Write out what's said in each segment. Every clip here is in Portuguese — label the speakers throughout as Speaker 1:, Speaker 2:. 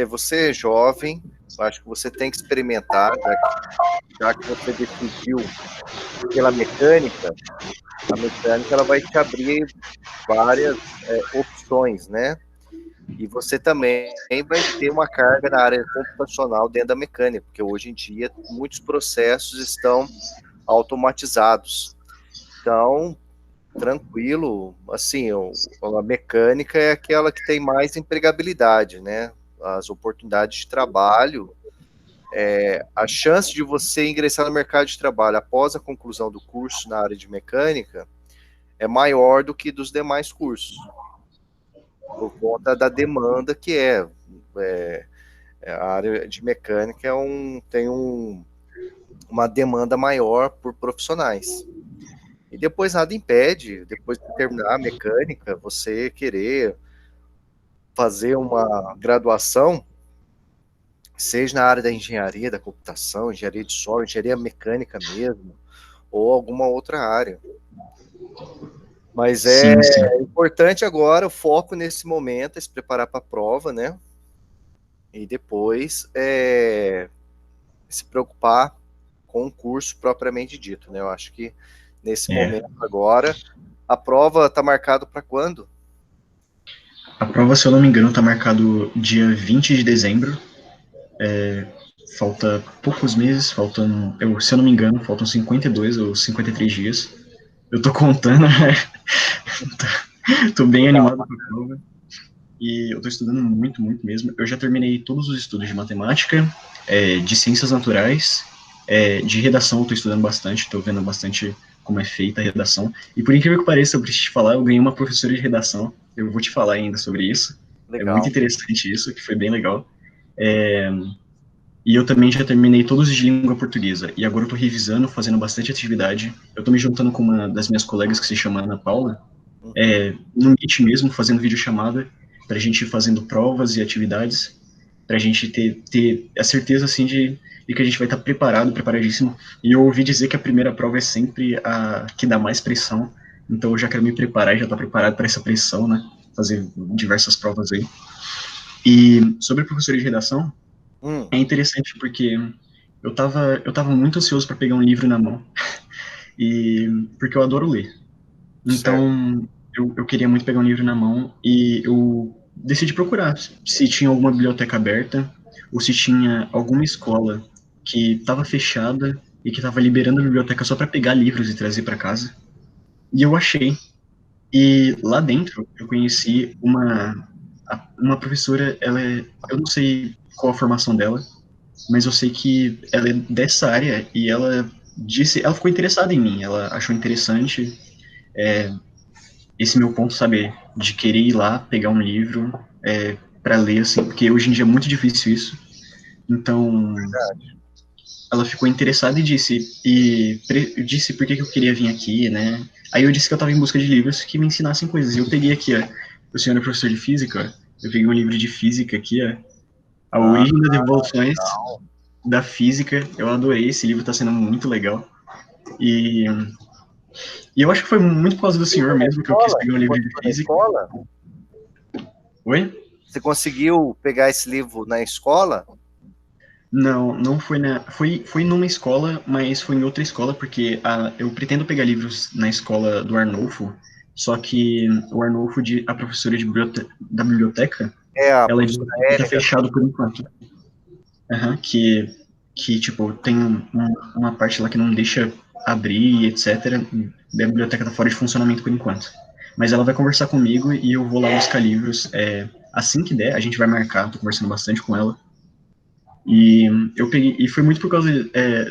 Speaker 1: você é jovem, eu acho que você tem que experimentar, já que você decidiu pela mecânica, a mecânica ela vai te abrir várias opções, né? E você também vai ter uma carga na área computacional dentro da mecânica, porque hoje em dia muitos processos estão automatizados. Então, tranquilo, assim, a mecânica é aquela que tem mais empregabilidade, né? As oportunidades de trabalho, a chance de você ingressar no mercado de trabalho após a conclusão do curso na área de mecânica é maior do que dos demais cursos, por conta da demanda que é a área de mecânica tem uma demanda maior por profissionais. E depois nada impede, depois de terminar a mecânica, você querer fazer uma graduação, seja na área da engenharia da computação, engenharia de software, engenharia mecânica mesmo, ou alguma outra área. Mas é
Speaker 2: Sim, sim.
Speaker 1: importante agora, o foco nesse momento é se preparar para a prova, né? E depois se preocupar com o curso propriamente dito, né? Eu acho que nesse
Speaker 2: É.
Speaker 1: momento agora, a prova está marcada para quando?
Speaker 2: A prova, se eu não me engano, está marcado dia 20 de dezembro. Falta poucos meses, se eu não me engano, faltam 52 ou 53 dias. Eu tô contando, né? Tô bem animado com a prova. E eu tô estudando muito, muito mesmo. Eu já terminei todos os estudos de matemática, de ciências naturais, de redação eu tô estudando bastante, tô vendo bastante como é feita a redação. E por incrível que pareça, eu preciso te falar, eu ganhei uma professora de redação. Eu vou te falar ainda sobre isso. É muito
Speaker 1: Legal.
Speaker 2: interessante isso, que foi bem legal. É, e eu também já terminei todos os de língua portuguesa. E agora eu tô revisando, fazendo bastante atividade. Eu tô me juntando com uma das minhas colegas que se chama Ana Paula,
Speaker 1: Uhum.
Speaker 2: no Meet mesmo, fazendo videochamada, pra gente ir fazendo provas e atividades, pra gente ter a certeza, assim, de que a gente vai estar preparado, preparadíssimo. E eu ouvi dizer que a primeira prova é sempre a que dá mais pressão. Então eu já quero me preparar e já estar preparado para essa pressão, né? Fazer diversas provas aí. E sobre professor de redação,
Speaker 1: Hum,
Speaker 2: é interessante porque eu tava muito ansioso para pegar um livro na mão, e porque eu adoro ler.
Speaker 1: certo.
Speaker 2: Então, eu queria muito pegar um livro na mão e eu decidi procurar se tinha alguma biblioteca aberta ou se tinha alguma escola que estava fechada e que estava liberando a biblioteca só para pegar livros e trazer para casa. E eu achei. E lá dentro eu conheci uma professora, eu não sei qual a formação dela, mas eu sei que ela é dessa área e ela ficou interessada em mim, ela achou interessante esse meu ponto, sabe, de querer ir lá, pegar um livro para ler, assim, porque hoje em dia é muito difícil isso. Então, ela ficou interessada e disse por que eu queria vir aqui, né? Aí eu disse que eu estava em busca de livros que me ensinassem coisas. E eu peguei aqui, ó, o senhor é professor de física, ó, eu peguei um livro de física aqui, ó, A
Speaker 1: Ah,
Speaker 2: Origem das Evoluções da Física. Eu adorei, esse livro está sendo muito legal. E, e eu acho que foi muito por causa do senhor
Speaker 1: na
Speaker 2: mesmo que eu quis
Speaker 1: escola?
Speaker 2: pegar um
Speaker 1: Você
Speaker 2: livro de
Speaker 1: conseguiu na
Speaker 2: física.
Speaker 1: escola?
Speaker 2: Oi?
Speaker 1: Você conseguiu pegar esse livro na escola?
Speaker 2: Não, não foi foi numa escola, mas foi em outra escola, porque eu pretendo pegar livros na escola do Arnolfo, só que o Arnolfo, a professora da biblioteca,
Speaker 1: É, a
Speaker 2: ela disse
Speaker 1: professora
Speaker 2: que fica
Speaker 1: Érica.
Speaker 2: fechado por enquanto. Aham, tipo, tem uma parte lá que não deixa abrir, etc. Da biblioteca tá fora de funcionamento por enquanto. Mas ela vai conversar comigo e eu vou lá buscar livros. Assim que der, a gente vai marcar, tô conversando bastante com ela. E eu peguei, e foi muito por causa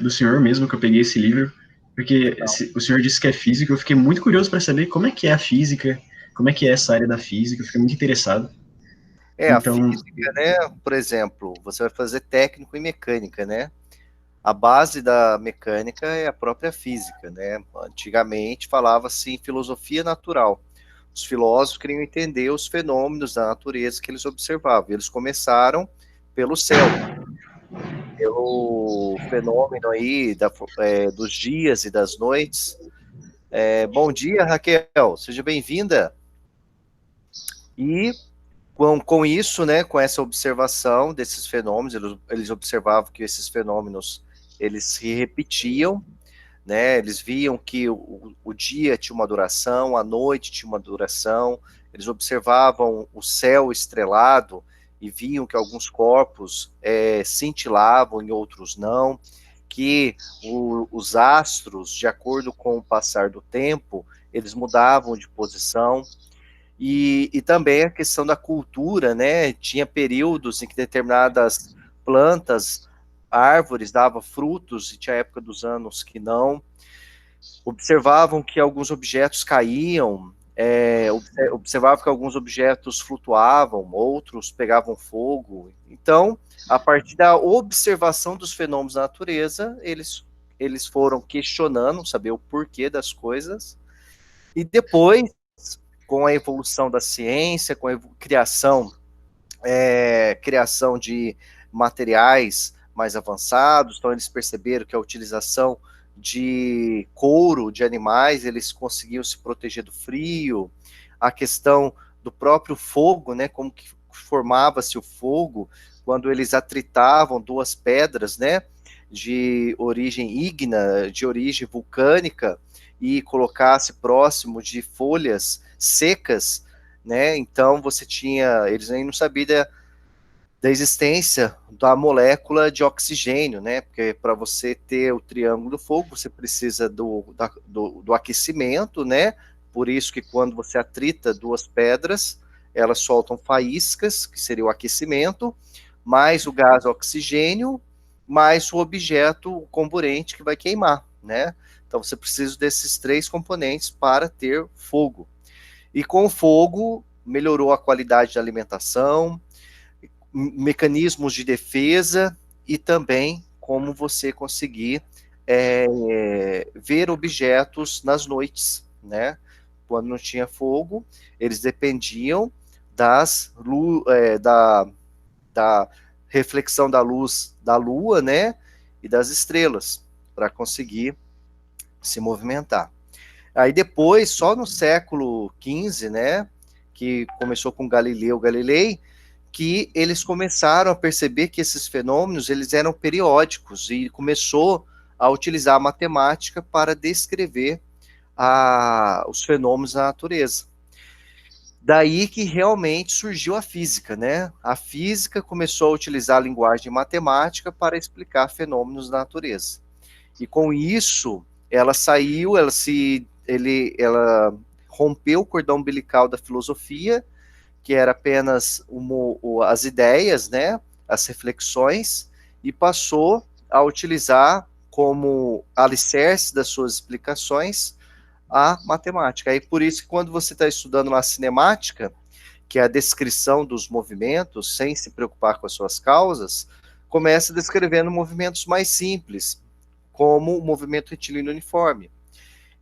Speaker 2: do senhor mesmo que eu peguei esse livro, porque o senhor disse que é físico, eu fiquei muito curioso para saber como é que é a física, como é que é essa área da física, eu fiquei muito interessado.
Speaker 1: É, a
Speaker 2: Então,
Speaker 1: física, né? Por exemplo, você vai fazer técnico em mecânica, né? A base da mecânica é a própria física, né? Antigamente falava-se em filosofia natural. Os filósofos queriam entender os fenômenos da natureza que eles observavam. Eles começaram pelo céu, pelo fenômeno aí dos dias e das noites. Bom dia, Raquel, seja bem-vinda. E Com isso, né, com essa observação desses fenômenos, eles observavam que esses fenômenos, eles se repetiam, né, eles viam que o dia tinha uma duração, a noite tinha uma duração, eles observavam o céu estrelado e viam que alguns corpos cintilavam e outros não, que os astros, de acordo com o passar do tempo, eles mudavam de posição, e também a questão da cultura, né? Tinha períodos em que determinadas plantas, árvores davam frutos, e tinha época dos anos que não. Observavam que alguns objetos caíam, observavam que alguns objetos flutuavam, outros pegavam fogo. Então, a partir da observação dos fenômenos da natureza, eles foram questionando, saber o porquê das coisas, e depois, com a evolução da ciência, com a criação de materiais mais avançados, então eles perceberam que a utilização de couro de animais, eles conseguiam se proteger do frio, a questão do próprio fogo, né, como que formava-se o fogo, quando eles atritavam duas pedras, né, de origem ígnea, de origem vulcânica, e colocasse próximo de folhas secas, né, então você tinha, eles nem não sabiam da existência da molécula de oxigênio, né? Porque para você ter o triângulo do fogo, você precisa do aquecimento, né? Por isso que quando você atrita duas pedras, elas soltam faíscas, que seria o aquecimento, mais o gás oxigênio, mais o objeto, o comburente que vai queimar, né? Então você precisa desses três componentes para ter fogo. E com o fogo, melhorou a qualidade da alimentação, mecanismos de defesa e também como você conseguir ver objetos nas noites, né? Quando não tinha fogo, eles dependiam da reflexão da luz da lua, né? E das estrelas, para conseguir se movimentar. Aí depois, só no século XV, né? Que começou com Galileu Galilei, que eles começaram a perceber que esses fenômenos eles eram periódicos e começou a utilizar a matemática para descrever os fenômenos da natureza. Daí que realmente surgiu a física, né? A física começou a utilizar a linguagem matemática para explicar fenômenos da natureza. E com isso, ela saiu, ela rompeu o cordão umbilical da filosofia, que era apenas as ideias, né, as reflexões, e passou a utilizar como alicerce das suas explicações a matemática. Aí por isso que quando você está estudando lá a cinemática, que é a descrição dos movimentos, sem se preocupar com as suas causas, começa descrevendo movimentos mais simples, como o movimento retilíneo uniforme.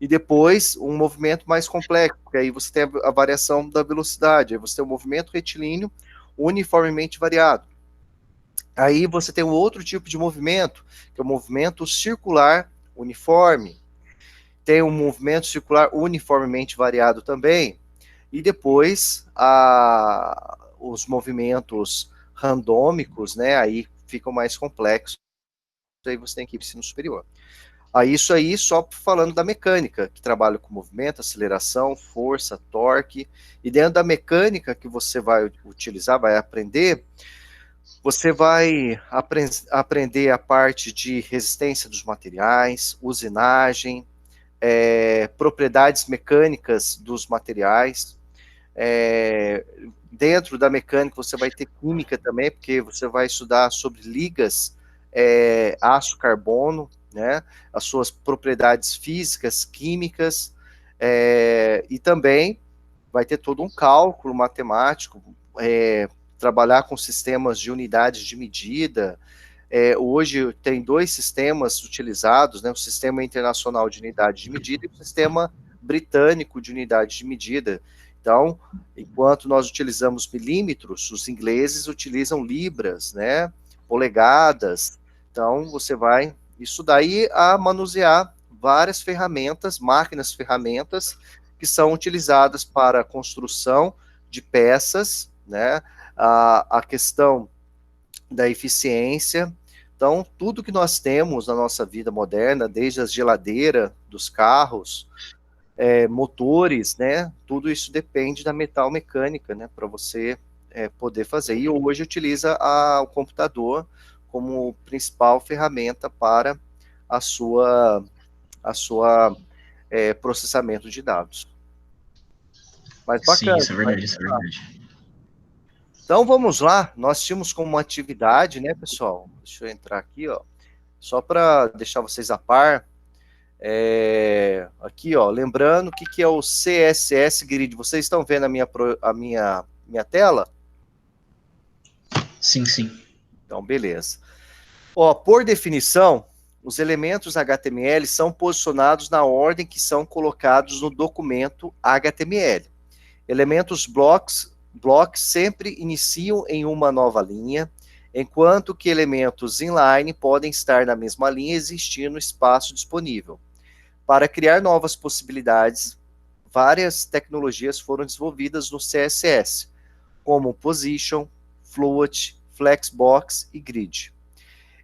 Speaker 1: E depois um movimento mais complexo, porque aí você tem a variação da velocidade, aí você tem o movimento retilíneo uniformemente variado. Aí você tem um outro tipo de movimento, que é o movimento circular uniforme. Tem um movimento circular uniformemente variado também. E depois os movimentos randômicos, né, aí ficam mais complexos, aí você tem que ir para o ensino superior. Isso aí só falando da mecânica, que trabalha com movimento, aceleração, força, torque, e dentro da mecânica que você vai utilizar, vai aprender, você vai aprender a parte de resistência dos materiais, usinagem, propriedades mecânicas dos materiais. Dentro da mecânica você vai ter química também, porque você vai estudar sobre ligas aço-carbono, né, as suas propriedades físicas, químicas, e também vai ter todo um cálculo matemático, trabalhar com sistemas de unidades de medida. Hoje tem dois sistemas utilizados, né, o Sistema Internacional de Unidade de Medida e o Sistema Britânico de Unidade de Medida. Então, enquanto nós utilizamos milímetros, os ingleses utilizam libras, né, polegadas. Então, você vai estudar e a manusear várias ferramentas, máquinas, ferramentas, que são utilizadas para a construção de peças, né? A questão da eficiência. Então, tudo que nós temos na nossa vida moderna, desde a geladeira dos carros, motores, né? Tudo isso depende da metal mecânica, né? Para você poder fazer. E hoje utiliza o computador como principal ferramenta para a sua processamento de dados. Mas
Speaker 2: Sim,
Speaker 1: bacana.
Speaker 2: isso é verdade, isso é verdade.
Speaker 1: Então vamos lá, nós tínhamos como atividade, né, pessoal? Deixa eu entrar aqui, ó, só para deixar vocês a par. Aqui, ó, lembrando o que é o CSS Grid. Vocês estão vendo a minha tela?
Speaker 2: Sim, sim.
Speaker 1: Então, beleza. Ó, por definição, os elementos HTML são posicionados na ordem que são colocados no documento HTML. Elementos blocks sempre iniciam em uma nova linha, enquanto que elementos inline podem estar na mesma linha existindo espaço disponível. Para criar novas possibilidades, várias tecnologias foram desenvolvidas no CSS, como Position, Float, Flexbox e Grid.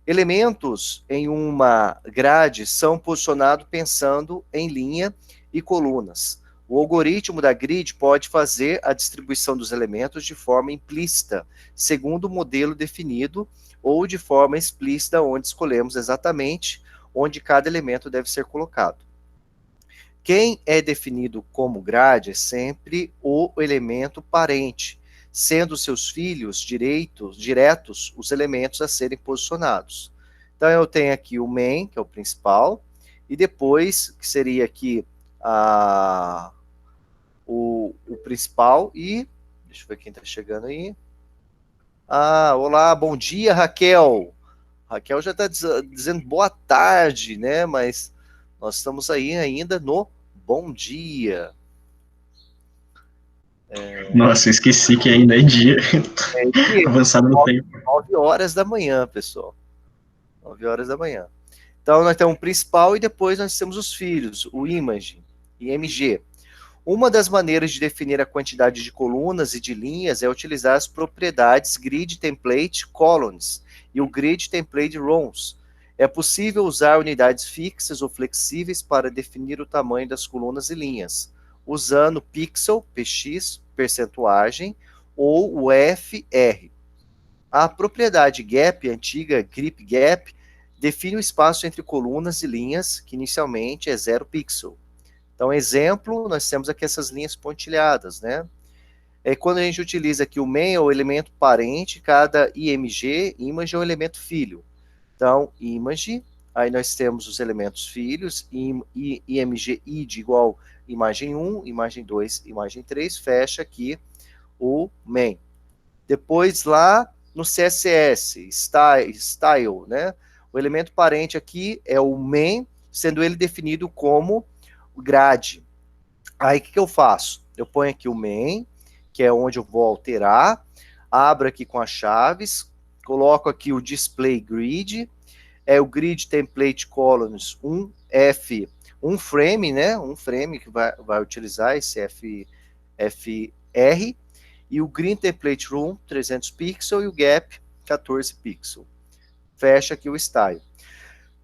Speaker 1: Elementos em uma grade são posicionados pensando em linha e colunas. O algoritmo da grid pode fazer a distribuição dos elementos de forma implícita, segundo o modelo definido, ou de forma explícita, onde escolhemos exatamente onde cada elemento deve ser colocado. Quem é definido como grade é sempre o elemento parente, sendo seus filhos diretos os elementos a serem posicionados. Então eu tenho aqui o main, que é o principal, e depois, que seria aqui o principal, e deixa eu ver quem está chegando aí. Olá, bom dia, Raquel. Raquel já está dizendo boa tarde, né? Mas nós estamos aí ainda no bom dia.
Speaker 2: Nossa, eu esqueci que ainda é dia. Avançado no tempo.
Speaker 1: 9 horas da manhã, pessoal. 9 horas da manhã. Então, nós temos o principal e depois nós temos os filhos, o image, IMG. Uma das maneiras de definir a quantidade de colunas e de linhas é utilizar as propriedades Grid Template Columns e o Grid Template Rows. É possível usar unidades fixas ou flexíveis para definir o tamanho das colunas e linhas, usando pixel, px, percentuagem, ou o FR. A propriedade gap, antiga grep gap, define o espaço entre colunas e linhas, que inicialmente é 0 pixel. Então, exemplo, nós temos aqui essas linhas pontilhadas, né? Quando a gente utiliza aqui o main, é o elemento parente, cada img, image é o elemento filho. Então, image, aí nós temos os elementos filhos, img id igual imagem 1, imagem 2, imagem 3, fecha aqui o main. Depois lá no CSS, style, né? O elemento parente aqui é o main, sendo ele definido como grade. Aí o que eu faço? Eu ponho aqui o main, que é onde eu vou alterar, abro aqui com as chaves, coloco aqui o display grid, o grid template columns 1F, um frame, né? Um frame que vai utilizar esse FR, e o grid template room 300 pixels e o gap 14 pixels. Fecha aqui o style.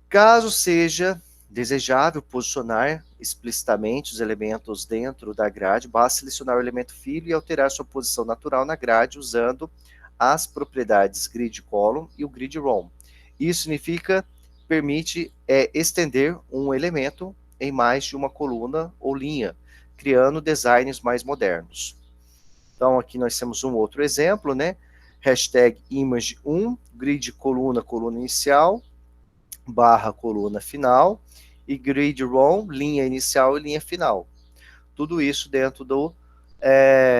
Speaker 1: Caso seja desejável posicionar explicitamente os elementos dentro da grade, basta selecionar o elemento filho e alterar sua posição natural na grade usando as propriedades grid column e o grid row. Isso permite estender um elemento em mais de uma coluna ou linha, criando designs mais modernos. Então aqui nós temos um outro exemplo, né? Hashtag image1, grid coluna inicial, barra coluna final, e grid row, linha inicial e linha final. Tudo isso dentro do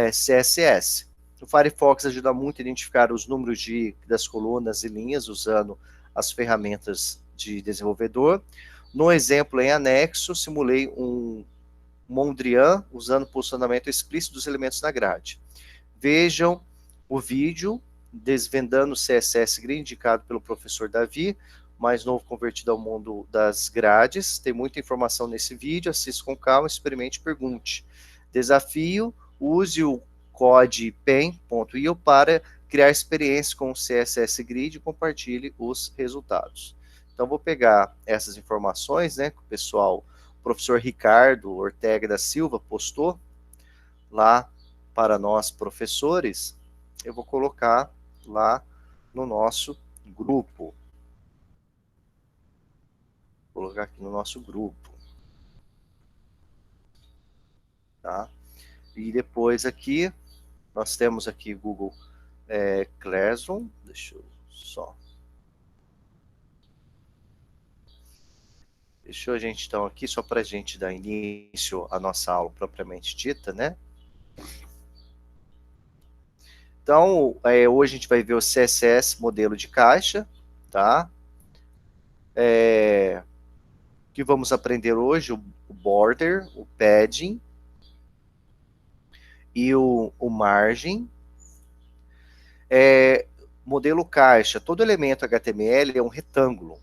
Speaker 1: CSS. O Firefox ajuda muito a identificar os números das colunas e linhas usando as ferramentas de desenvolvedor. No exemplo em anexo, simulei um Mondrian usando posicionamento explícito dos elementos na grade. Vejam o vídeo desvendando o CSS Grid indicado pelo professor Davi, mais novo convertido ao mundo das grades. Tem muita informação nesse vídeo, assista com calma, experimente e pergunte. Desafio, use codepen.io para criar experiência com o CSS Grid e compartilhe os resultados. Então, vou pegar essas informações, né, que o pessoal, o professor Ricardo Ortega da Silva postou lá para nós professores, eu vou colocar lá no nosso grupo. Vou colocar aqui no nosso grupo. Tá? E depois aqui, nós temos aqui Google Classroom. Deixa eu só... Deixa a gente, então, aqui, só para a gente dar início à nossa aula propriamente dita, né? Então, hoje a gente vai ver o CSS modelo de caixa, tá? Que vamos aprender hoje, o border, o padding e o margin. Modelo caixa, todo elemento HTML é um retângulo.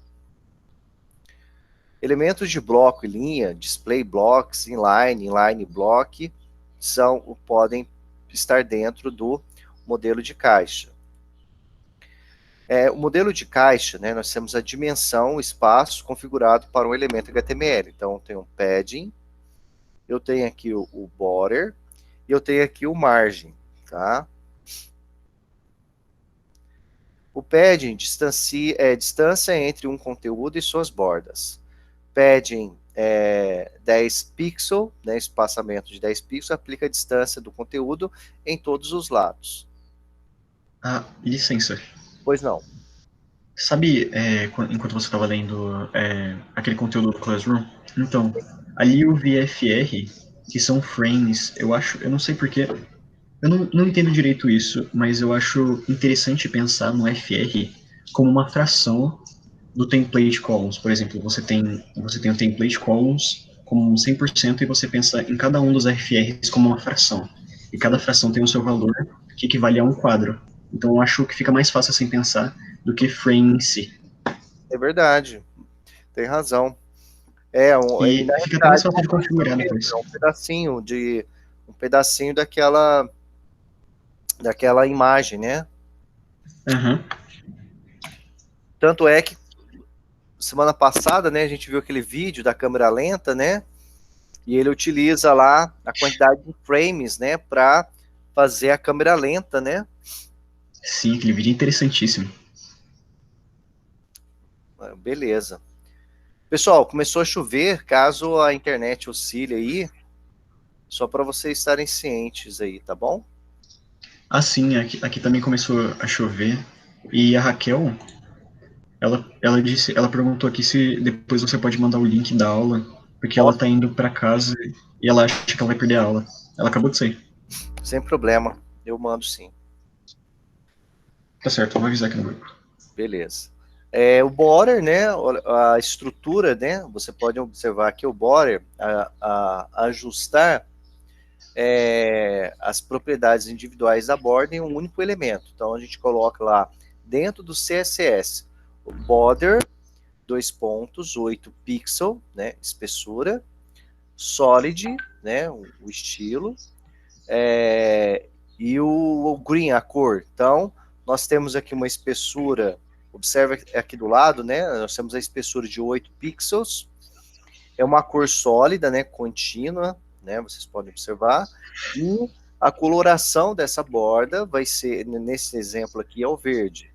Speaker 1: Elementos de bloco e linha, display blocks, inline block, podem estar dentro do modelo de caixa. O modelo de caixa, né, nós temos a dimensão, o espaço configurado para um elemento HTML. Então, tem um padding, eu tenho aqui o border, e eu tenho aqui o margin, tá? O padding é distância entre um conteúdo e suas bordas. Padding 10 pixels, né, espaçamento de 10 pixels, aplica a distância do conteúdo em todos os lados.
Speaker 2: Ah, licença.
Speaker 1: Pois não.
Speaker 2: Sabe, enquanto você estava lendo aquele conteúdo do Classroom, então, ali o VFR, que são frames, eu não sei porquê, eu não entendo direito isso, mas eu acho interessante pensar no FR como uma fração do template columns. Por exemplo, você tem o template columns como 100% e você pensa em cada um dos FRs como uma fração. E cada fração tem o seu valor, que equivale a um quadro. Então eu acho que fica mais fácil assim pensar do que frame em si.
Speaker 1: É verdade, tem razão.
Speaker 2: E
Speaker 1: Na
Speaker 2: fica até mais
Speaker 1: realidade,
Speaker 2: fácil de configurar depois.
Speaker 1: é um pedacinho daquela imagem, né?
Speaker 2: Uhum.
Speaker 1: Tanto é que semana passada, né, a gente viu aquele vídeo da câmera lenta, né? E ele utiliza lá a quantidade de frames, né, para fazer a câmera lenta, né?
Speaker 2: Sim, aquele vídeo é interessantíssimo.
Speaker 1: Beleza. Pessoal, começou a chover, caso a internet oscile aí, só para vocês estarem cientes aí, tá bom?
Speaker 2: Ah, sim, aqui também começou a chover. E a Raquel, ela perguntou aqui se depois você pode mandar o link da aula, porque ela
Speaker 1: Posso,
Speaker 2: tá indo pra casa e ela acha que ela vai perder a aula. Ela acabou de sair.
Speaker 1: sem problema, eu mando sim.
Speaker 2: Tá certo, eu vou avisar aqui no grupo.
Speaker 1: Beleza. O border, né, a estrutura, né, você pode observar aqui o border, ajustar as propriedades individuais da borda em um único elemento. Então, a gente coloca lá, dentro do CSS, o border, 8 pixel, né, espessura, solid, né, o estilo, e o green, a cor. Então, nós temos aqui uma espessura, observa aqui do lado, né, nós temos a espessura de 8 pixels, é uma cor sólida, né, contínua, né, vocês podem observar, e a coloração dessa borda vai ser, nesse exemplo aqui, é o verde.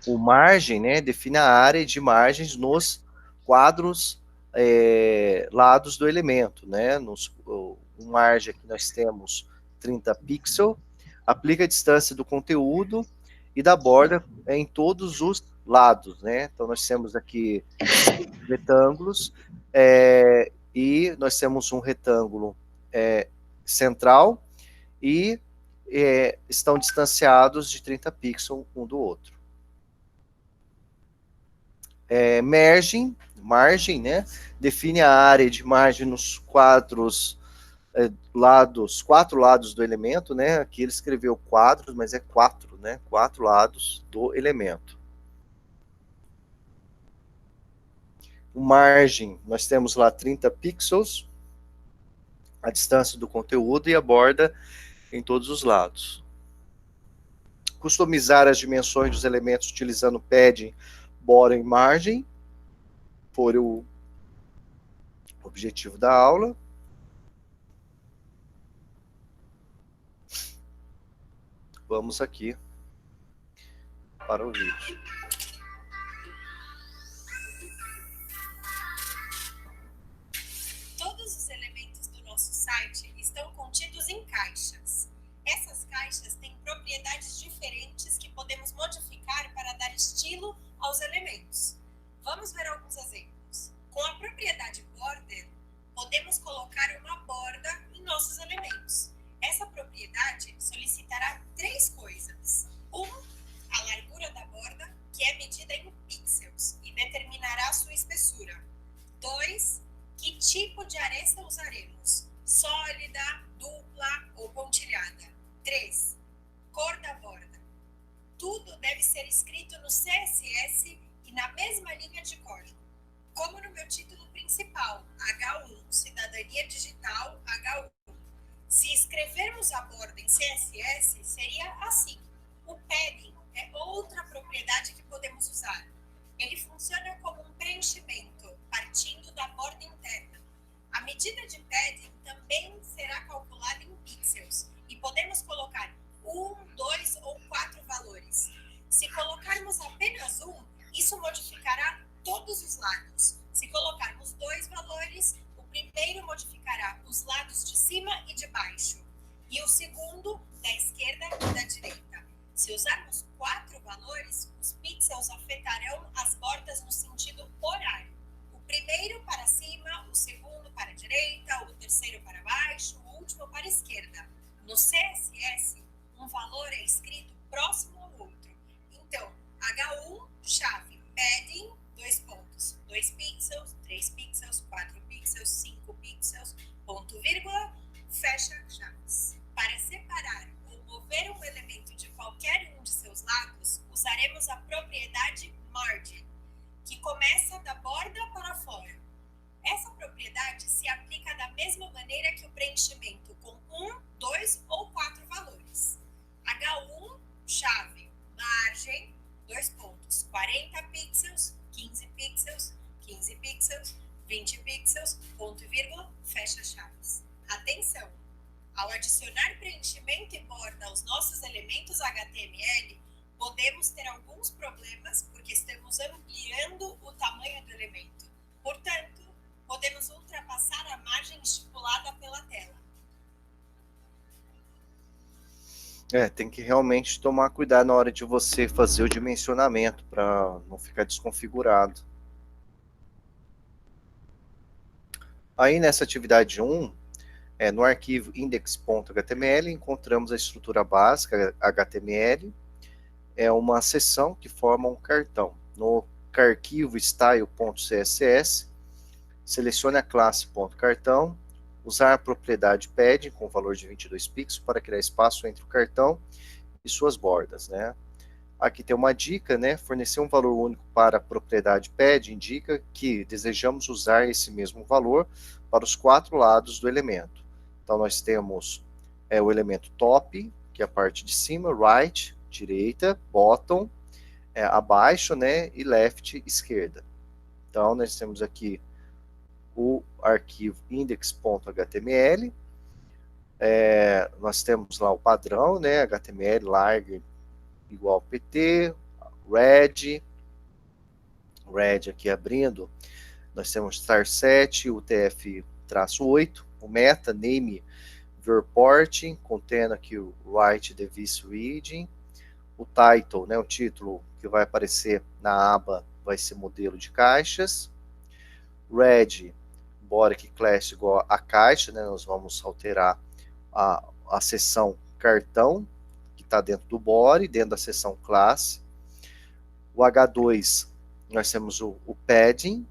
Speaker 1: O margem, né, define a área de margens nos quadros lados do elemento, né, o margem aqui nós temos 30 pixels, aplica a distância do conteúdo e da borda em todos os lados, né, então nós temos aqui retângulos, e nós temos um retângulo central e estão distanciados de 30 pixels um do outro. Margem, né, define a área de margem nos quatro lados do elemento, né, aqui ele escreveu quadros, mas é 4, né, 4 lados do elemento. O margem, nós temos lá 30 pixels, a distância do conteúdo e a borda em todos os lados. Customizar as dimensões dos elementos utilizando padding, borda e margem, por o objetivo da aula. Vamos aqui para o vídeo.
Speaker 3: Todos os elementos do nosso site estão contidos em caixas. Essas caixas têm propriedades diferentes que podemos modificar para dar estilo aos elementos. Vamos ver alguns exemplos. Com a propriedade border, podemos colocar uma borda em nossos elementos. Essa propriedade solicitará 3 coisas. 1, a largura da borda, que é medida em pixels e determinará a sua espessura. 2, que tipo de aresta usaremos? Sólida, dupla ou pontilhada? 3, cor da borda. Tudo deve ser escrito no CSS e na mesma linha de código. Como no meu título principal, H1, Cidadania Digital, H1. Se escrevermos a borda em CSS, seria assim. O padding é outra propriedade que podemos usar. Ele funciona como um preenchimento, partindo da borda interna. A medida de padding também será calculada em pixels e podemos colocar 1, 2 ou 4 valores. Se colocarmos apenas 1, isso modificará todos os lados. Se colocarmos 2 valores, o primeiro modificará os lados de cima e de baixo, e o segundo da esquerda e da direita. Se usarmos 4 valores, os pixels afetarão as bordas no sentido horário. O primeiro para cima, o segundo para a direita, o terceiro para baixo, o último para a esquerda. No CSS, um valor é escrito próximo ao outro. Então, H1, chave, padding, 2 pontos, 2 pixels, 3 pixels, 4 pixels, 5 pixels, ponto vírgula, fecha chaves. Para separar ou mover um elemento de qualquer um de seus lados, usaremos a propriedade margin, que começa da borda para fora. Essa propriedade se aplica da mesma maneira que o preenchimento com 1, 2 ou 4 valores. H1, chave, margem, 2 pontos, 40 pixels, 15 pixels, 15 pixels, 20 pixels, ponto e vírgula, fecha chaves. Atenção! Ao adicionar preenchimento e borda aos nossos elementos HTML, podemos ter alguns problemas porque estamos ampliando o tamanho do elemento. Portanto, podemos ultrapassar a margem estipulada pela tela.
Speaker 1: Tem que realmente tomar cuidado na hora de você fazer o dimensionamento para não ficar desconfigurado. Aí nessa atividade 1, no arquivo index.html, encontramos a estrutura básica HTML, é uma seção que forma um cartão. No arquivo style.css, selecione a classe.cartão, usar a propriedade padding com valor de 22 pixels para criar espaço entre o cartão e suas bordas, né? Aqui tem uma dica, né? Fornecer um valor único para a propriedade padding indica que desejamos usar esse mesmo valor para os 4 lados do elemento. Então, nós temos o elemento top, que é a parte de cima, right, direita, bottom, abaixo, né, e left, esquerda. Então, nós temos aqui o arquivo index.html, nós temos lá o padrão, né, HTML, large, igual pt, red aqui abrindo, nós temos *7, UTF-8, o meta, name, viewport, contendo aqui o write device reading, o title, né, o título que vai aparecer na aba vai ser modelo de caixas, red, body class igual a caixa, né, nós vamos alterar a seção cartão, que está dentro do body, dentro da seção classe, o H2, nós temos o padding,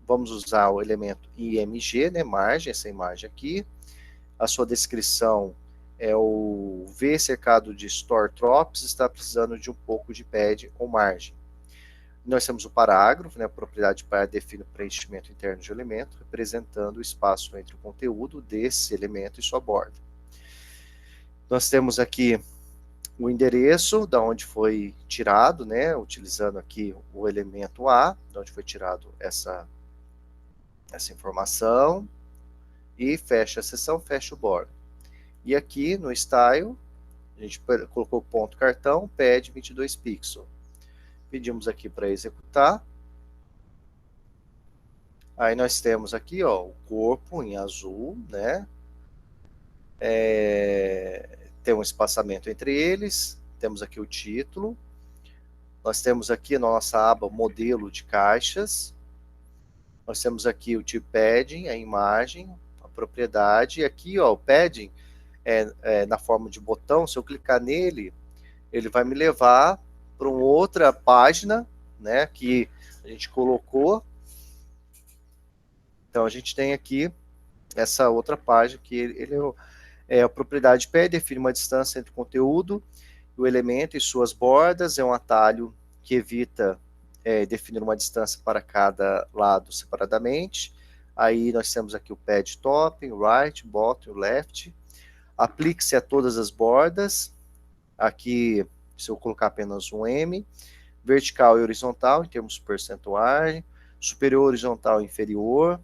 Speaker 1: vamos usar o elemento img, né, margem, essa imagem aqui. A sua descrição é o V cercado de store tropes, está precisando de um pouco de padding ou margem. Nós temos o parágrafo, né, a propriedade para define o preenchimento interno de elemento, representando o espaço entre o conteúdo desse elemento e sua borda. Nós temos aqui o endereço, da onde foi tirado, né, utilizando aqui o elemento A, de onde foi tirado essa informação, e fecha a seção, fecha o border. E aqui no style, a gente colocou ponto cartão, pad 22 pixels. Pedimos aqui para executar. Aí nós temos aqui, ó, o corpo em azul, né? Tem um espaçamento entre eles. Temos aqui o título. Nós temos aqui na nossa aba modelo de caixas. Nós temos aqui o tipo padding, a imagem, a propriedade. E aqui, ó, o padding na forma de botão. Se eu clicar nele, ele vai me levar para uma outra página, né, que a gente colocou. Então, a gente tem aqui essa outra página, que ele é a propriedade P, define uma distância entre o conteúdo, o elemento e suas bordas, é um atalho que evita definir uma distância para cada lado separadamente. Aí nós temos aqui o pad top, right, bottom, left. Aplique-se a todas as bordas. Aqui, se eu colocar apenas um M, vertical e horizontal, em termos percentuais, superior, horizontal e inferior,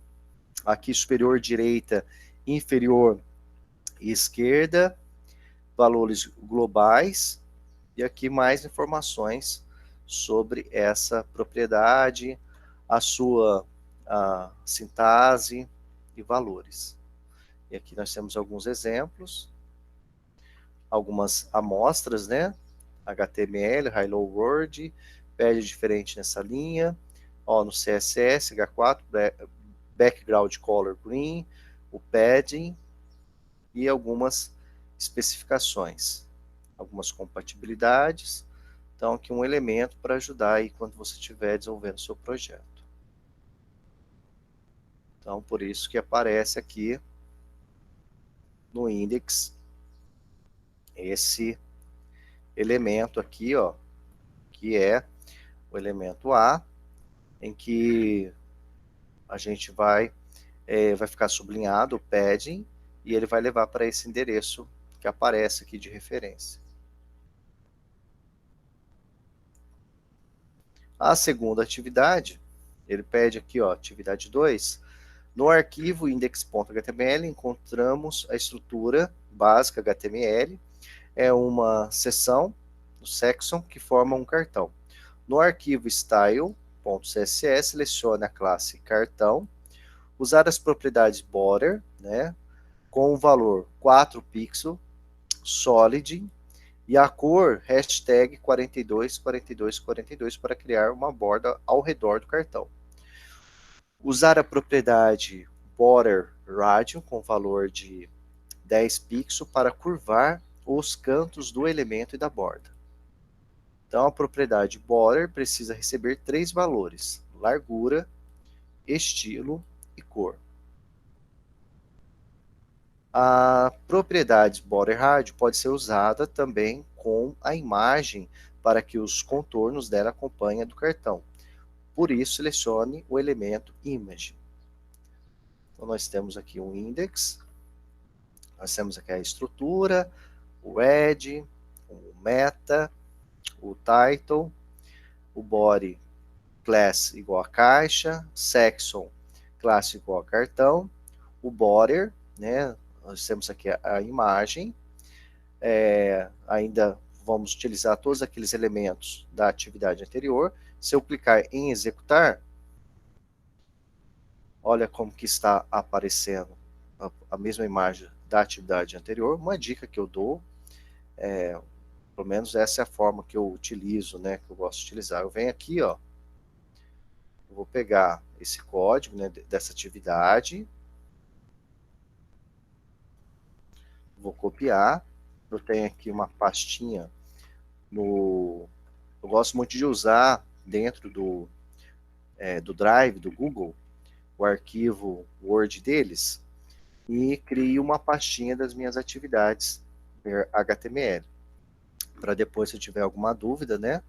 Speaker 1: aqui superior, direita, inferior e esquerda, valores globais, e aqui mais informações sobre essa propriedade, a sua sintase e valores. E aqui nós temos alguns exemplos, algumas amostras, né? HTML, Hello World, pede diferente nessa linha, ó, no CSS, H4, background color green, o padding e algumas especificações, algumas compatibilidades. Então, aqui um elemento para ajudar aí quando você estiver desenvolvendo o seu projeto. Então, por isso que aparece aqui no index esse elemento aqui, ó, que é o elemento A, em que a gente vai ficar sublinhado o padding, e ele vai levar para esse endereço que aparece aqui de referência. A segunda atividade, ele pede aqui, ó, atividade 2, no arquivo index.html encontramos a estrutura básica HTML, é uma seção, o section, que forma um cartão. No arquivo style.css, selecione a classe cartão, usar as propriedades border, né, com o valor 4 pixels, solid, e a cor hashtag 424242 para criar uma borda ao redor do cartão. Usar a propriedade border radius com valor de 10 pixels para curvar os cantos do elemento e da borda. Então, a propriedade border precisa receber 3 valores: largura, estilo e cor. A propriedade border radius pode ser usada também com a imagem para que os contornos dela acompanhem a do cartão. Por isso, selecione o elemento image. Então, nós temos aqui um index, nós temos aqui a estrutura, o head, o meta, o title, o body, class igual a caixa, section, classe igual a cartão, o border, né? Nós temos aqui a imagem, ainda vamos utilizar todos aqueles elementos da atividade anterior. Se eu clicar em executar, olha como que está aparecendo a mesma imagem da atividade anterior. Uma dica que eu dou, pelo menos essa é a forma que eu utilizo, né, que eu gosto de utilizar. Eu venho aqui, ó, eu vou pegar esse código, né, dessa atividade, vou copiar, eu tenho aqui uma pastinha eu gosto muito de usar dentro do Drive, do Google, o arquivo Word deles, e crio uma pastinha das minhas atividades HTML, para depois, se eu tiver alguma dúvida, né,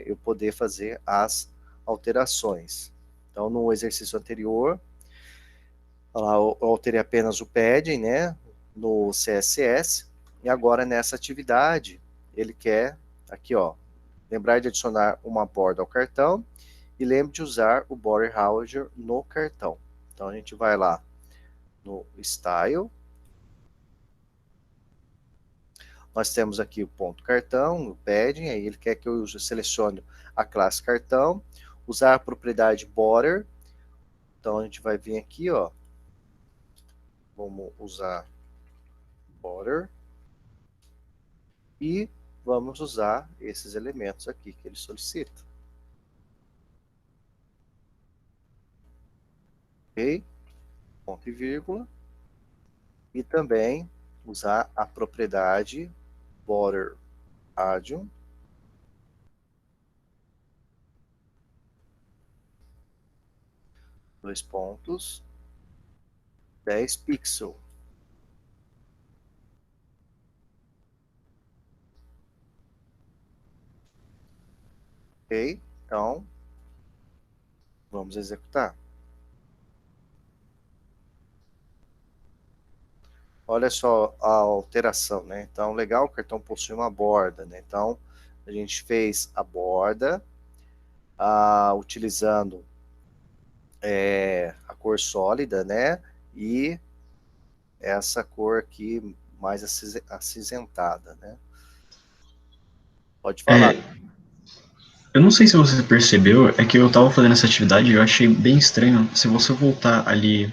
Speaker 1: eu poder fazer as alterações. Então, no exercício anterior, lá eu alterei apenas o padding, né, no CSS, e agora nessa atividade, ele quer, aqui ó, lembrar de adicionar uma borda ao cartão, e lembre de usar o Border Houser no cartão. Então a gente vai lá no Style, nós temos aqui o ponto cartão, o padding, aí ele quer que eu selecione a classe cartão, usar a propriedade Border, então a gente vai vir aqui, ó, vamos usar Border, e vamos usar esses elementos aqui que ele solicita. Ok? Ponto e vírgula. E também usar a propriedade border radius, 2 pontos, 10 pixels. Ok? Então, vamos executar. Olha só a alteração, né? Então, legal, o cartão possui uma borda, né? Então, a gente fez a borda, utilizando a cor sólida, né? E essa cor aqui mais acinzentada, né? Pode falar.
Speaker 2: Eu não sei se você percebeu, é que eu tava fazendo essa atividade e eu achei bem estranho. Se você voltar ali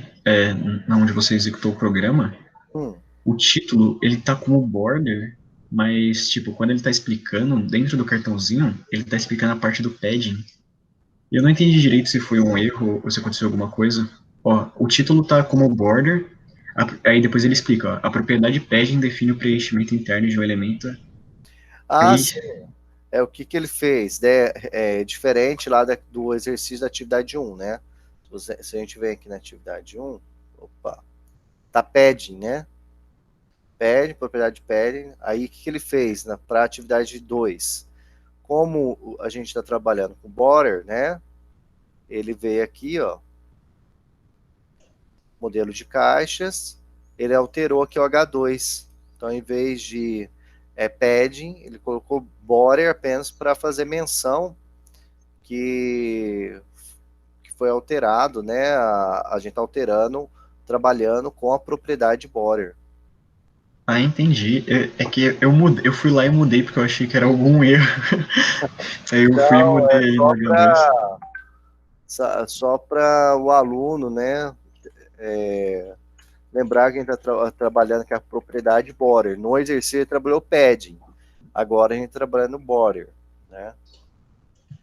Speaker 2: na onde você executou o programa,
Speaker 1: Hum.
Speaker 2: o título, ele tá como border, mas, tipo, quando ele tá explicando, dentro do cartãozinho, ele tá explicando a parte do padding. E eu não entendi direito se foi um erro ou se aconteceu alguma coisa. Ó, o título tá como border, aí depois ele explica, ó, a propriedade padding define o preenchimento interno de um elemento.
Speaker 1: Ah,
Speaker 2: Aí,
Speaker 1: sim. O que que ele fez, né? É diferente lá do exercício da atividade 1, né? Se a gente vem aqui na atividade 1, opa, tá padding, né? Padding, propriedade padding. Aí o que que ele fez para a atividade 2? Como a gente está trabalhando com border, né? Ele veio aqui, ó, modelo de caixas, ele alterou aqui o H2. Então, em vez de padding, ele colocou border apenas para fazer menção que foi alterado, né? A gente está alterando, trabalhando com a propriedade border.
Speaker 2: entendi. É que eu mudei, eu fui lá e mudei porque eu achei que era algum erro. Aí eu fui e
Speaker 1: Não,
Speaker 2: mudei
Speaker 1: é
Speaker 2: aí no H2.
Speaker 1: só para o aluno, né? Lembrar que a gente está trabalhando com a propriedade border. No exercício ele trabalhou padding. Agora a gente está trabalhando border, né?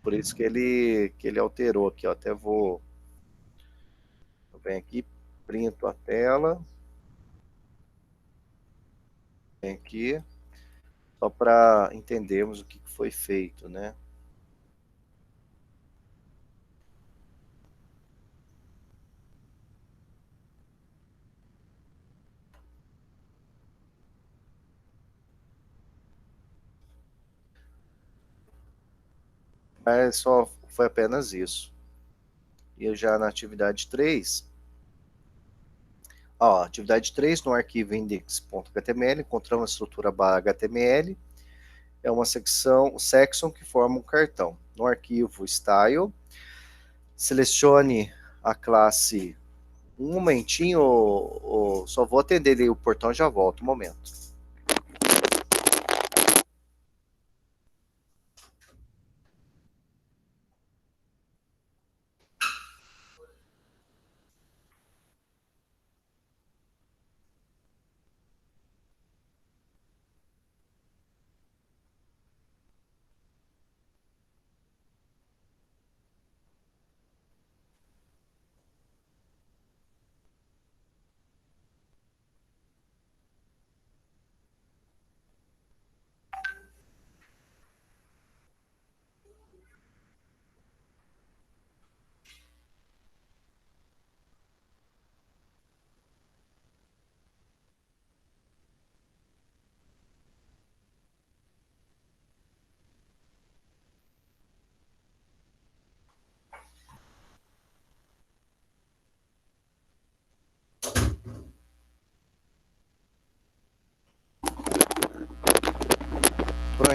Speaker 1: Por isso que ele alterou aqui, ó. Até vou aqui, printo a tela, vem aqui, só para entendermos o que foi feito, né? Mas só foi apenas isso. E já na atividade 3, ó, atividade 3 no arquivo index.html, encontramos a estrutura .html, é uma section que forma um cartão. No arquivo style, selecione a classe. Um momentinho, só vou atender ali o portão e já volto, um momento.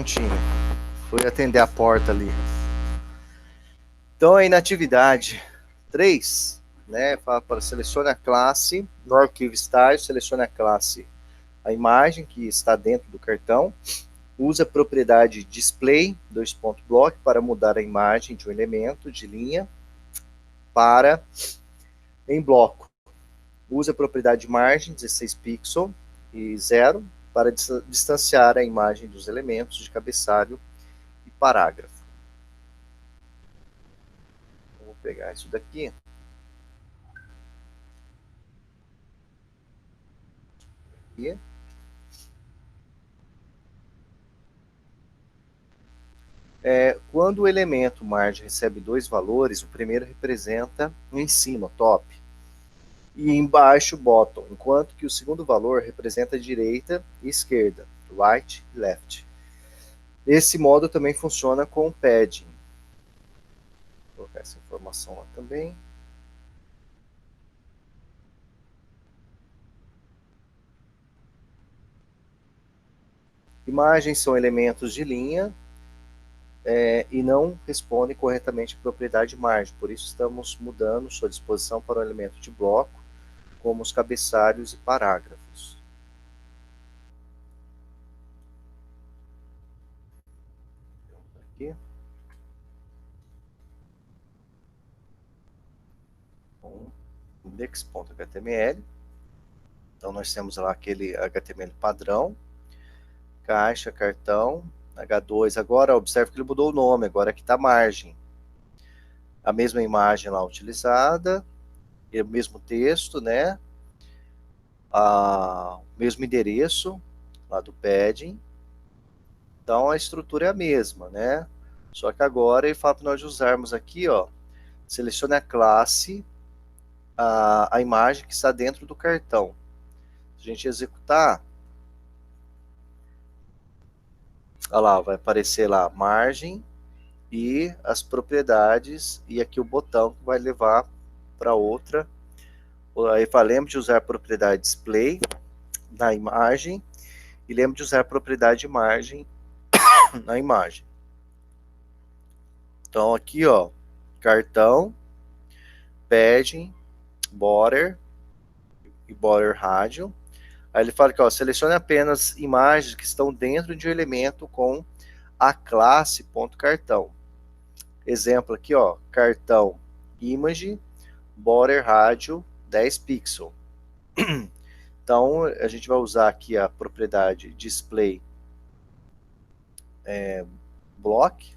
Speaker 1: instantinho. Fui atender a porta ali. Então, aí na atividade 3, né, fala para selecione a classe, no arquivo estágio, selecione a classe, a imagem que está dentro do cartão, usa a propriedade display, block, para mudar a imagem de um elemento de linha para em bloco. Usa a propriedade margem, 16 pixels e 0, para distanciar a imagem dos elementos de cabeçalho e parágrafo. Vou pegar isso daqui. Aqui. Quando o elemento margem recebe dois valores, o primeiro representa em cima, top, e embaixo, bottom, enquanto que o segundo valor representa direita e esquerda, right e left. Esse modo também funciona com o padding. Vou colocar essa informação lá também. Imagens são elementos de linha e não respondem corretamente à propriedade margem, por isso estamos mudando sua disposição para o elemento de bloco, como os cabeçalhos e parágrafos. Aqui. Index.html. Então nós temos lá aquele HTML padrão, caixa, cartão, H2. Agora observe que ele mudou o nome, agora aqui está margem. A mesma imagem lá utilizada, o mesmo texto, né? O mesmo endereço lá do padding. Então a estrutura é a mesma, né? Só que agora ele fala para nós usarmos aqui, ó, selecione a classe, a imagem que está dentro do cartão. Se a gente executar, olha lá, vai aparecer lá margem e as propriedades, e aqui o botão que vai levar para outra. Aí fala, lembre de usar a propriedade display na imagem e lembre de usar a propriedade margem na imagem. Então aqui, ó, cartão, padding, border e border rádio. Aí ele fala que, ó, selecione apenas imagens que estão dentro de um elemento com a classe .cartão. Exemplo aqui, ó, cartão image, border rádio 10 pixels. Então a gente vai usar aqui a propriedade display block.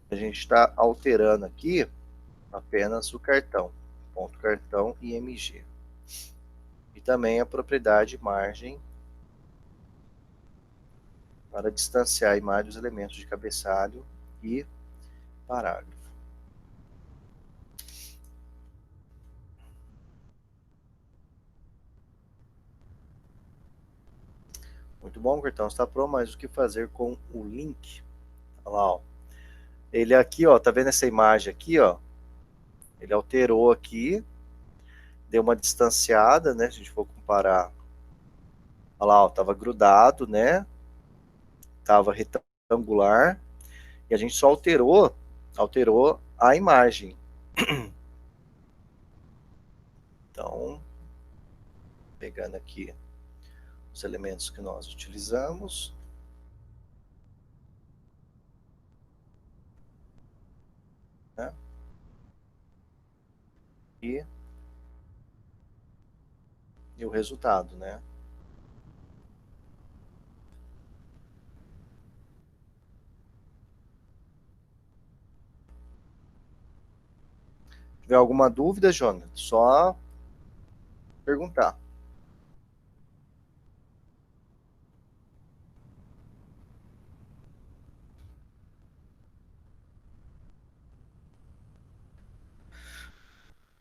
Speaker 1: A gente está alterando aqui apenas o cartão, ponto cartão img. E também a propriedade margem para distanciar a imagem dos elementos de cabeçalho e parágrafo. Muito bom, o cartão está pronto, mas o que fazer com o link? Olha lá, ó. Ele aqui, ó, tá vendo essa imagem aqui, ó? Ele alterou aqui, deu uma distanciada, né? Se a gente for comparar, olha lá, ó, tava grudado, né? Tava retangular, e a gente só alterou a imagem. Então, pegando aqui os elementos que nós utilizamos. Né? E o resultado, né? Se tiver alguma dúvida, Jonathan, só perguntar.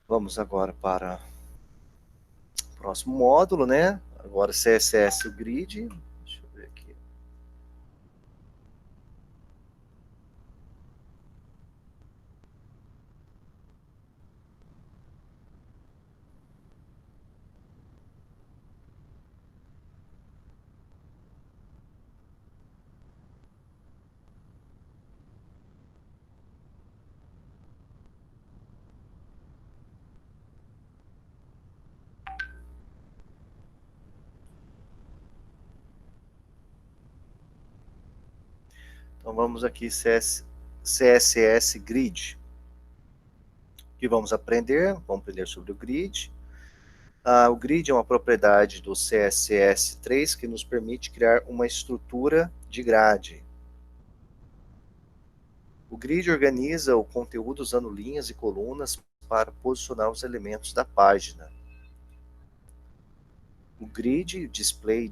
Speaker 1: Vamos agora para o próximo módulo, né? Agora CSS o grid. Deixa eu ver aqui. Então vamos aqui CSS Grid. O que vamos aprender? Vamos aprender sobre o grid. O grid é uma propriedade do CSS3 que nos permite criar uma estrutura de grade. O grid organiza o conteúdo usando linhas e colunas para posicionar os elementos da página. O grid, display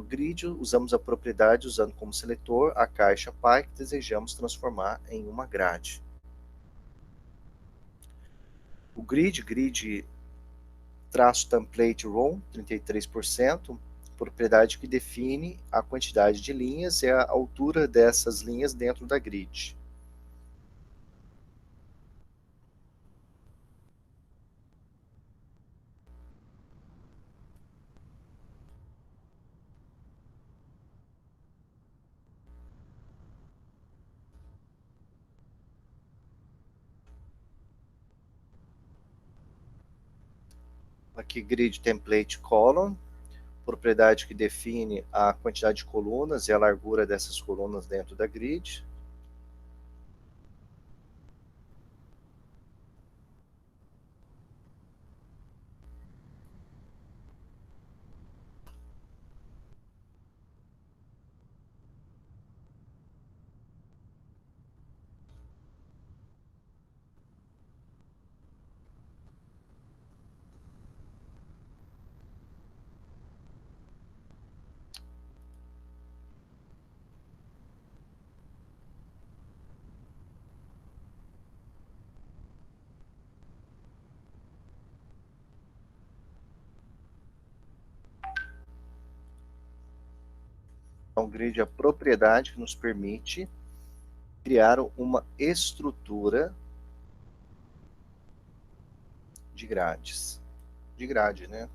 Speaker 1: grid, usamos a propriedade usando como seletor a caixa py que desejamos transformar em uma grade. O grid -template row, 33%, propriedade que define a quantidade de linhas e a altura dessas linhas dentro da grid. Aqui, grid template column, propriedade que define a quantidade de colunas e a largura dessas colunas dentro da grid. Então, grid é a propriedade que nos permite criar uma estrutura de grades. De grade, né?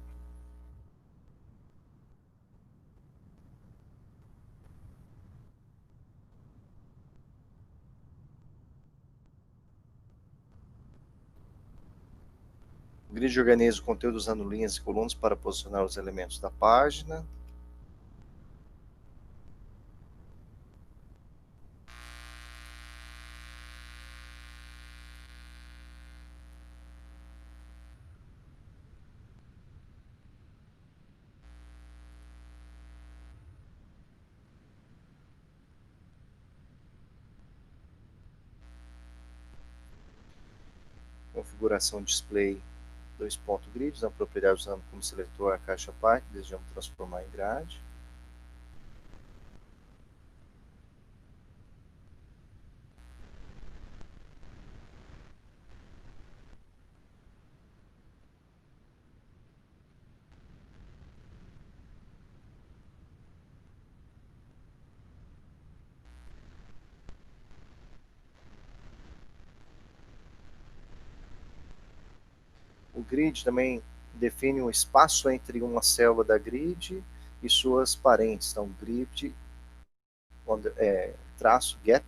Speaker 1: O grid organiza o conteúdo usando linhas e colunas para posicionar os elementos da página. Configuração display grids, a propriedade usando como seletor a caixa py que desejamos transformar em grade. O grid também define um espaço entre uma célula da grid e suas parentes. Então, grid traço gap,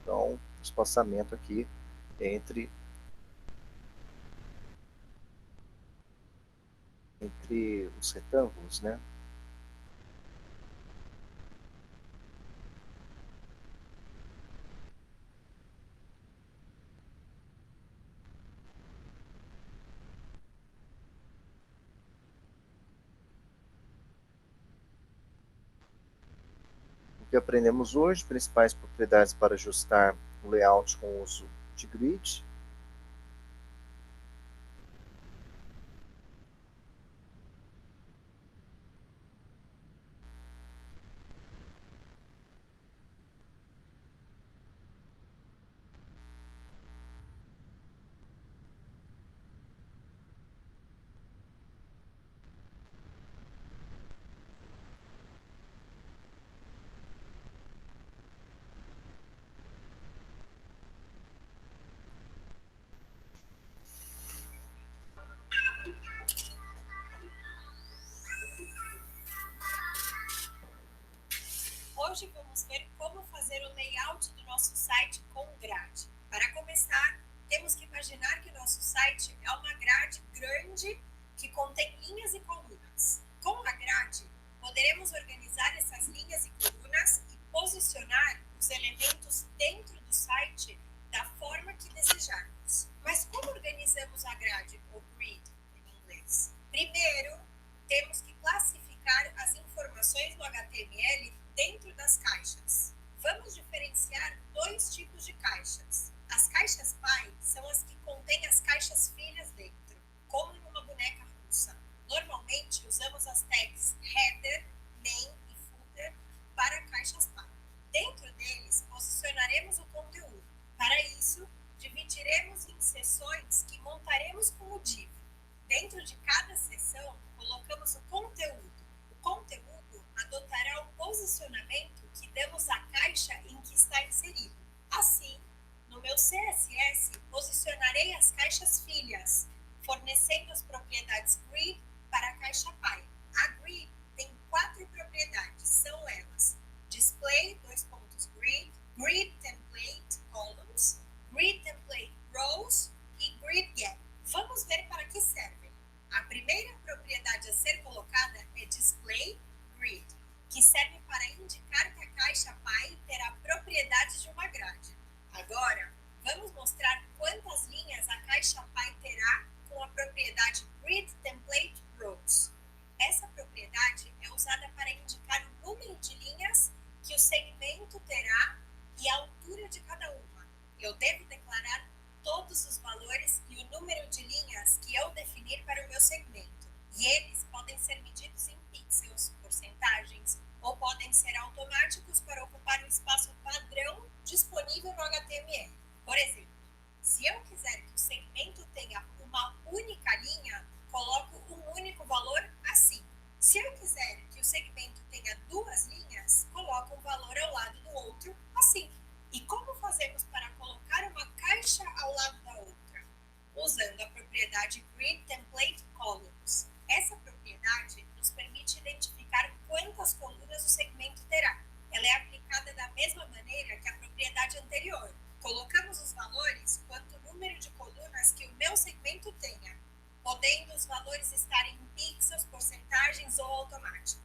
Speaker 1: então espaçamento aqui entre os retângulos, né? O que aprendemos hoje, principais propriedades para ajustar o layout com o uso de grid.
Speaker 3: Hoje vamos ver como fazer o layout do nosso site com grade. Para começar, temos que imaginar que nosso site é uma grade grande que contém linhas e colunas. Com a grade, poderemos organizar essas linhas e colunas e posicionar os elementos das caixas. Vamos diferenciar dois tipos de caixas. As caixas pai são as que contêm as caixas filhas dentro, como em uma boneca russa. Normalmente usamos as tags header, main e footer para caixas pai. Dentro deles posicionaremos o conteúdo. Para isso, dividiremos em seções que montaremos com o div. Dentro de cada seção, colocamos o conteúdo. O conteúdo adotará o posicionamento que damos à caixa em que está inserido. Assim, no meu CSS, posicionarei as caixas filhas, fornecendo as propriedades grid para a caixa pai. A grid tem 4 propriedades, são elas: display, grid, grid template columns, grid template rows e grid gap. Vamos ver para que servem. A primeira propriedade a ser colocada é display grid, que serve para indicar que a caixa pai terá propriedades de uma grade. Agora, vamos mostrar quantas linhas a caixa pai terá com a propriedade grid template rows. Essa propriedade é usada para indicar o número de linhas que o segmento terá e a altura de cada uma. Eu devo declarar todos os valores e o número de linhas que eu definir para o meu segmento. E eles podem ser medidos em pixels, porcentagens, ou podem ser automáticos para ocupar o espaço padrão disponível no HTML. Por exemplo, se eu quiser que o segmento tenha uma única linha, coloco um único valor assim. Se eu quiser que o segmento tenha 2 linhas, coloco um valor ao lado do outro assim. E como fazemos para colocar uma caixa ao lado da outra? Usando a propriedade grid template columns. Essa propriedade nos permite identificar quantas colunas o segmento terá. Ela é aplicada da mesma maneira que a propriedade anterior. Colocamos os valores quanto o número de colunas que o meu segmento tenha, podendo os valores estarem em pixels, porcentagens ou automático.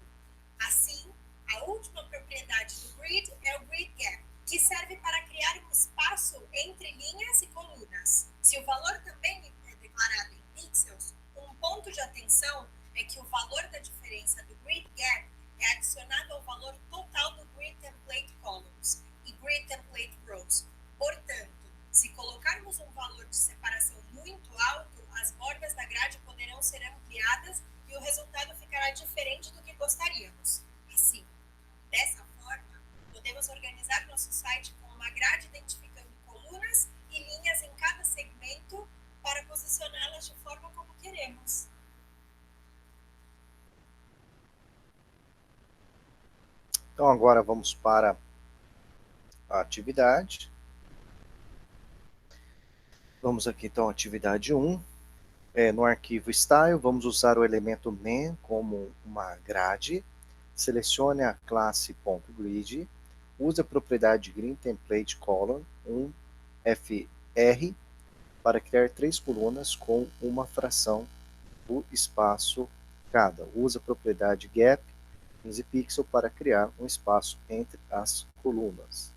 Speaker 3: Assim, a última propriedade do grid é o grid gap, que serve para criar um espaço entre linhas e colunas. Se o valor também é declarado em pixels, um ponto de atenção é que o valor da diferença do grid gap é adicionado ao valor total do grid template columns e grid template rows. Portanto, se colocarmos um valor de separação muito alto, as bordas da grade poderão ser ampliadas e o resultado ficará diferente do que gostaríamos. Assim, dessa forma, podemos organizar nosso site com uma grade identificando colunas e linhas em cada segmento para posicioná-las de forma como queremos.
Speaker 1: Então agora vamos para a atividade. Vamos aqui então, atividade 1. No arquivo style, vamos usar o elemento main como uma grade. Selecione a classe .grid. Use a propriedade grid template column, um fr, para criar 3 colunas com uma fração do espaço cada. Use a propriedade gap 15 pixels para criar um espaço entre as colunas.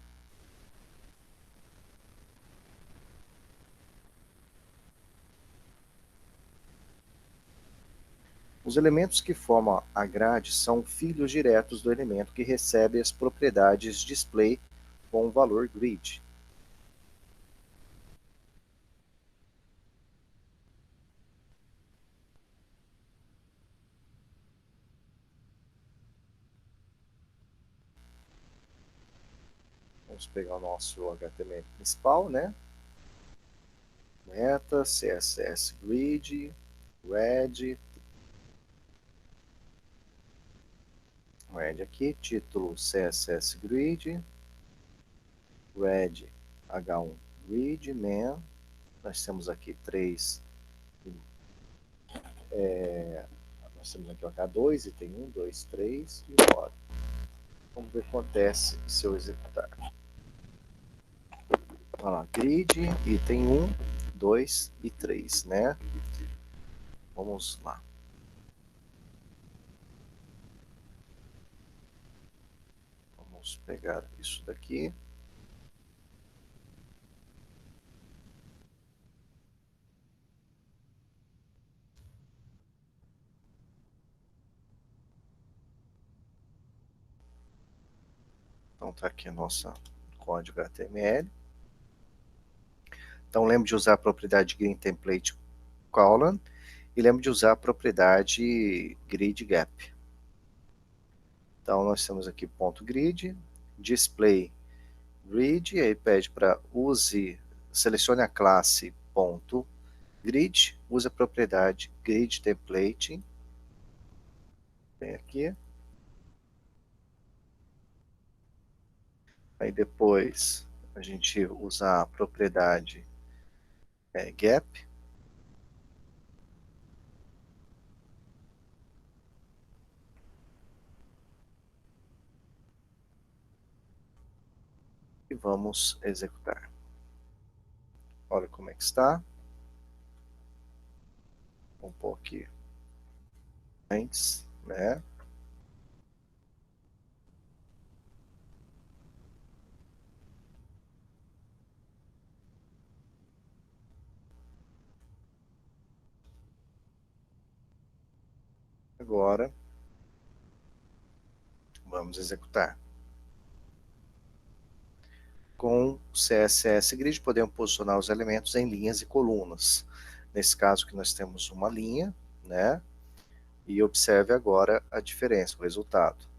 Speaker 1: Os elementos que formam a grade são filhos diretos do elemento que recebe as propriedades display com o valor grid. Vamos pegar o nosso HTML principal, né? Meta, CSS Grid, Red aqui, título CSS Grid, Red H1 Grid, Man. Nós temos aqui 3. Nós temos aqui o H2, e tem 1, 2, 3 e bora. Vamos ver o que acontece se eu executar. Olha lá, grid, item 1, 2 e 3, né? Vamos lá. Vamos pegar isso daqui. Então tá aqui nosso código HTML. Então lembre de usar a propriedade green template colon e lembre de usar a propriedade grid gap. Então nós temos aqui ponto grid, display grid, e aí pede para selecione a classe ponto grid, use a propriedade grid template. Vem aqui. Aí depois a gente usa a propriedade gap. E vamos executar. Olha como é que está. Vamos pôr aqui antes, né? Agora vamos executar. Com o CSS Grid podemos posicionar os elementos em linhas e colunas. Nesse caso que nós temos uma linha, né? E observe agora a diferença, o resultado.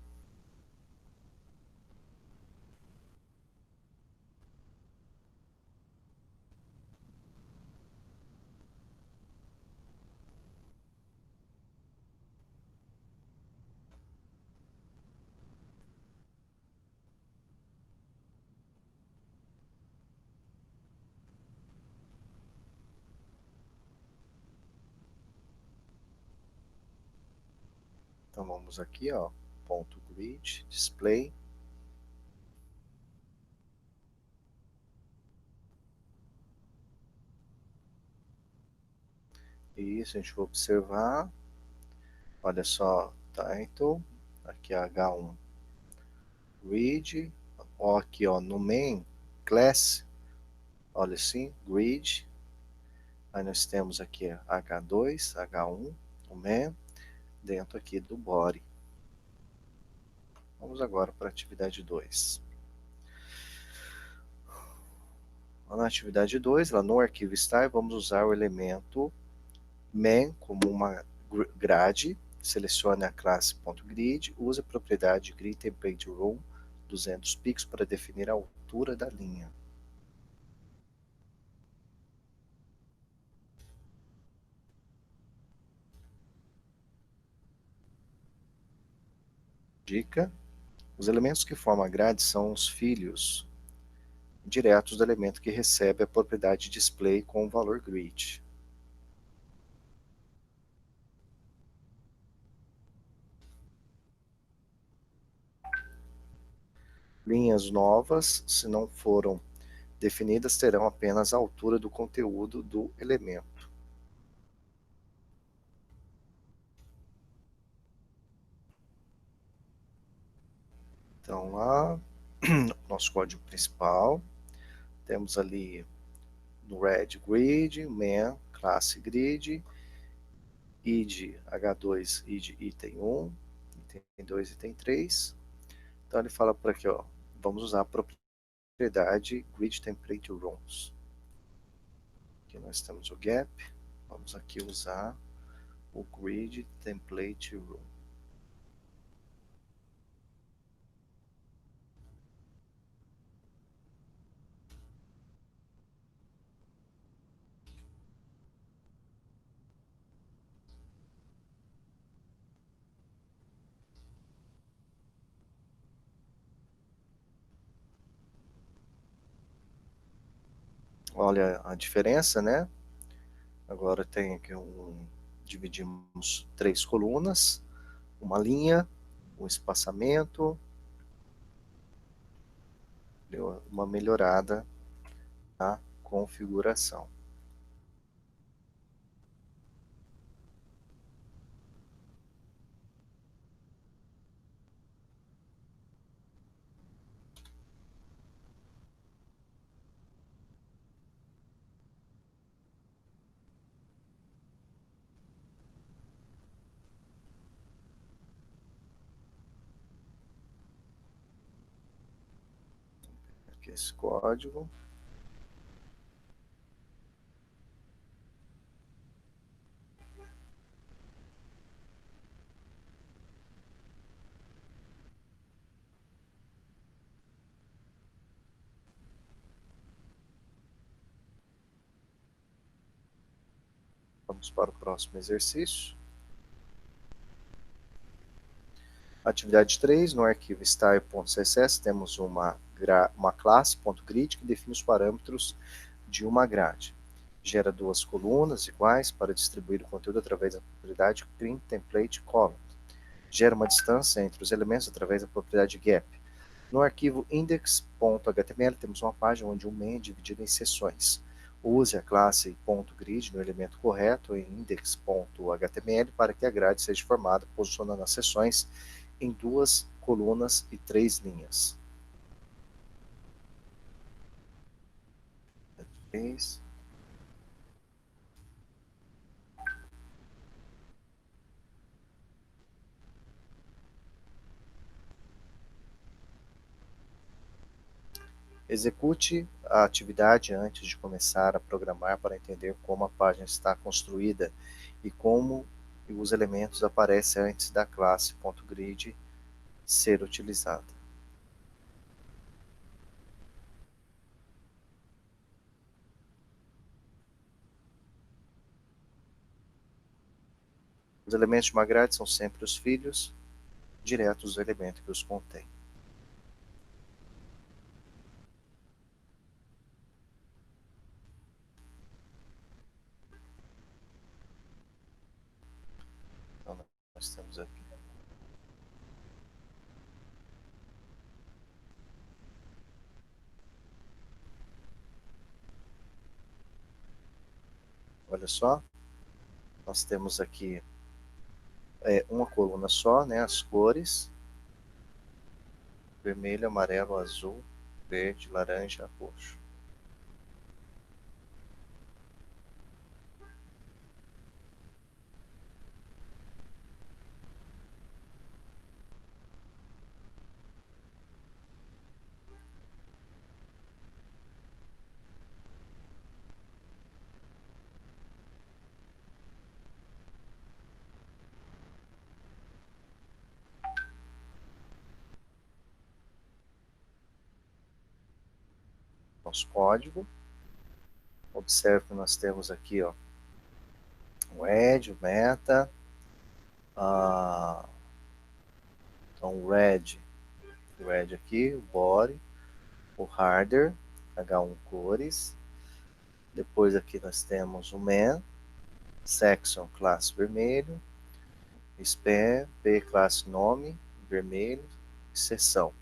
Speaker 1: Então vamos aqui, ó, ponto grid, display. Isso, a gente vai observar. Olha só, title, aqui H1 grid, ó, aqui ó, no main class, olha assim, grid. Aí nós temos aqui H2, H1, o main, dentro aqui do body. Vamos agora para a atividade 2. Na atividade 2, lá no arquivo style, vamos usar o elemento main como uma grade. Selecione a classe .grid, use a propriedade grid template row 200 pixels para definir a altura da linha. Dica: os elementos que formam a grade são os filhos diretos do elemento que recebe a propriedade display com o valor grid. Linhas novas, se não foram definidas, terão apenas a altura do conteúdo do elemento. Então lá, nosso código principal, temos ali no red grid, main, classe grid, id h2, id item 1, item 2, item 3. Então ele fala por aqui, ó, vamos usar a propriedade grid template rows. Aqui nós temos o gap, vamos aqui usar o grid template row. Olha a diferença, né? Agora tem aqui dividimos 3 colunas, uma linha, um espaçamento, deu uma melhorada na configuração. aqui esse código. Vamos para o próximo exercício. Atividade 3, no arquivo style.css, temos uma classe.grid que define os parâmetros de uma grade. Gera duas colunas iguais para distribuir o conteúdo através da propriedade printTemplateColumn. Gera uma distância entre os elementos através da propriedade gap. No arquivo index.html temos uma página onde um main é dividido em seções. Use a classe .grid no elemento correto em index.html para que a grade seja formada posicionando as seções em duas colunas e 3 linhas. Execute a atividade antes de começar a programar para entender como a página está construída e como os elementos aparecem antes da classe .grid ser utilizada. Os elementos de uma grade são sempre os filhos diretos do elemento que os contém. Então, nós temos aqui. Olha só, nós temos aqui uma coluna só, né, as cores, vermelho, amarelo, azul, verde, laranja, roxo. Nosso código. Observe que nós temos aqui, ó, o red, o meta, então o red aqui, o body, o harder, H1 cores. Depois aqui nós temos o man, section classe vermelho, span, p classe nome, vermelho, seção.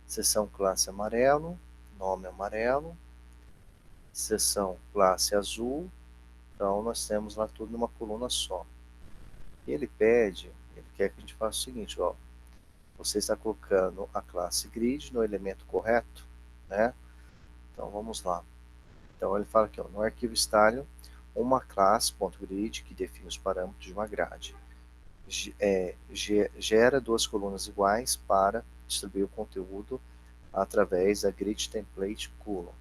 Speaker 1: Seção classe amarelo, nome amarelo, seção classe azul. Então nós temos lá tudo numa coluna só. E ele quer que a gente faça o seguinte, ó, você está colocando a classe grid no elemento correto, né? Então vamos lá. Então ele fala aqui, ó, no arquivo style, uma classe.grid que define os parâmetros de uma grade. Gera duas colunas iguais para distribuir o conteúdo através da grid template column.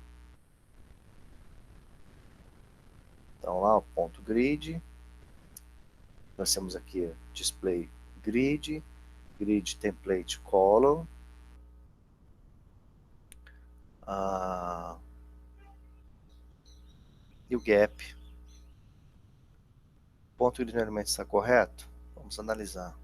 Speaker 1: Então lá, o ponto grid, nós temos aqui display grid, grid template column, e o gap. O ponto grid no elemento está correto? Vamos analisar.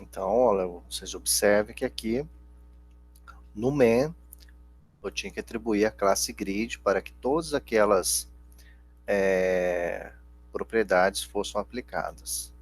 Speaker 1: Então, olha, vocês observem que aqui no main eu tinha que atribuir a classe grid para que todas aquelas propriedades fossem aplicadas.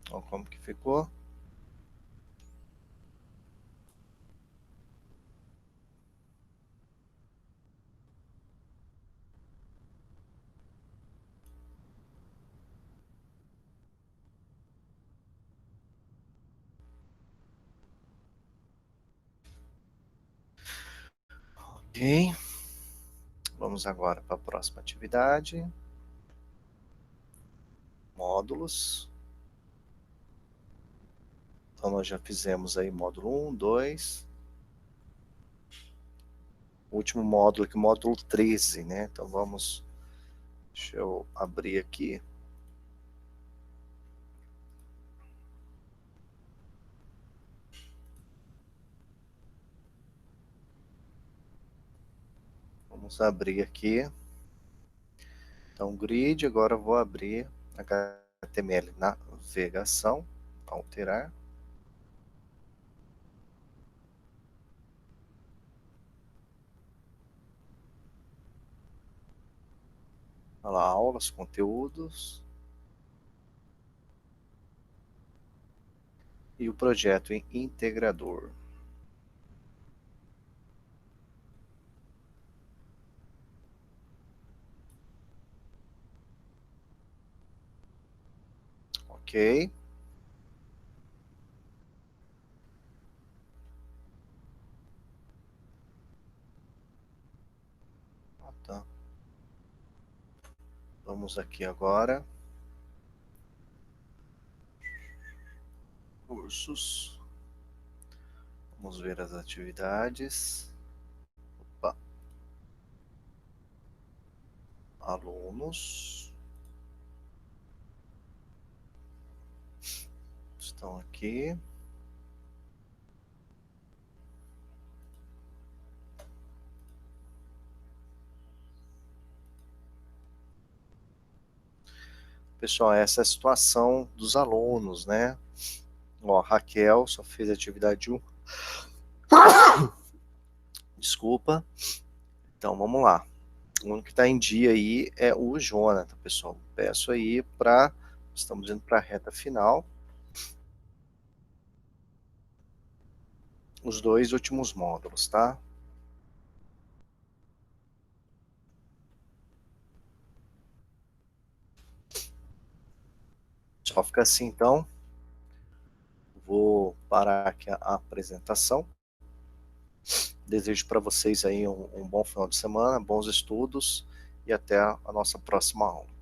Speaker 1: Então, como que ficou? Ok. Vamos agora para a próxima atividade. Módulos. Então, nós já fizemos aí módulo 1, 2. O último módulo aqui, módulo 13, né? Então, vamos... Deixa eu abrir aqui. Vamos abrir aqui. Então, grid, agora eu vou abrir HTML navegação, alterar. Olha lá, aulas, conteúdos. E o projeto integrador. Ok. Tá. Vamos aqui agora. Cursos. Vamos ver as atividades. Opa. Alunos. Estão aqui. Pessoal, essa é a situação dos alunos, né? Ó, Raquel só fez a atividade 1. Desculpa. Então, vamos lá. O único que está em dia aí é o Jonathan, pessoal. Peço aí para... Estamos indo para a reta final. Os 2 últimos módulos, tá? Só fica assim, então. Vou parar aqui a apresentação. Desejo para vocês aí um bom final de semana, bons estudos e até a nossa próxima aula.